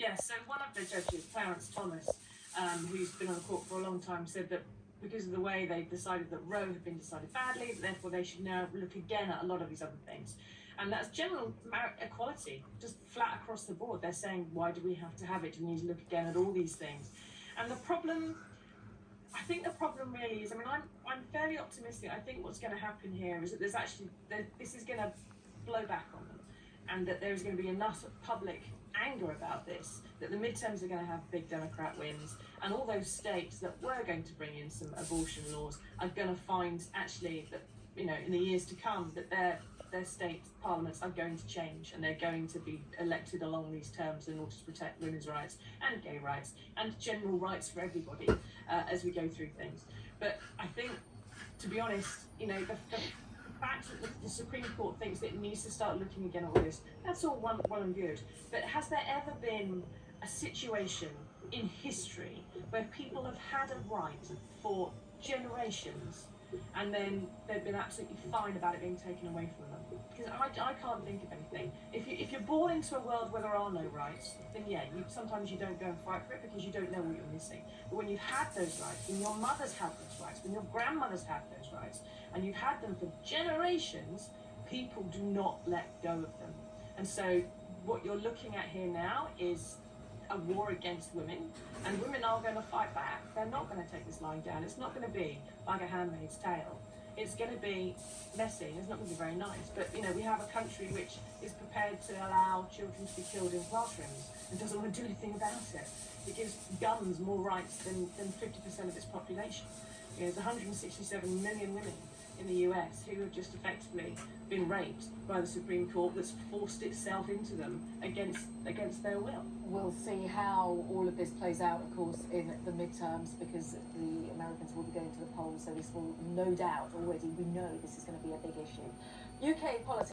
Yeah, so one of the judges, Clarence Thomas, who's been on the court for a long time, said that because of the way they decided that Roe had been decided badly, therefore they should now look again at a lot of these other things. And that's general equality, just flat across the board. They're saying, why do we have to have it? Do we need to look again at all these things? And the problem, I think the problem really is, I'm fairly optimistic. I think what's going to happen here is that this is going to blow back on them, and that there's going to be enough public anger about this that the midterms are going to have big Democrat wins, and all those states that were going to bring in some abortion laws are going to find actually that, you know, in the years to come, that their state parliaments are going to change, and they're going to be elected along these terms in order to protect women's rights and gay rights and general rights for everybody as we go through things. But I think, to be honest, you know, the fact that the Supreme Court thinks that it needs to start looking again at all this, that's all well and good. But has there ever been a situation in history where people have had a right for generations and then they've been absolutely fine about it being taken away from them? Because I can't think of anything. If you're born into a world where there are no rights, then yeah, sometimes you don't go and fight for it because you don't know what you're missing. But when you've had those rights, when your mothers had those rights, when your grandmothers had those rights, and you've had them for generations, people do not let go of them. And so what you're looking at here now is a war against women, and women are going to fight back. They're not going to take this lying down. It's not going to be like A Handmaid's Tale. It's going to be messy. It's not going to be very nice. But, you know, we have a country which is prepared to allow children to be killed in classrooms and doesn't want to do anything about it. It gives guns more rights than 50% of its population. You know, there's 167 million women in the US who have just effectively been raped by the Supreme Court that's forced itself into them against their will. We'll see how all of this plays out, of course, in the midterms, because the Americans will be going to the polls, so this will no doubt already, we know this is going to be a big issue. UK politics.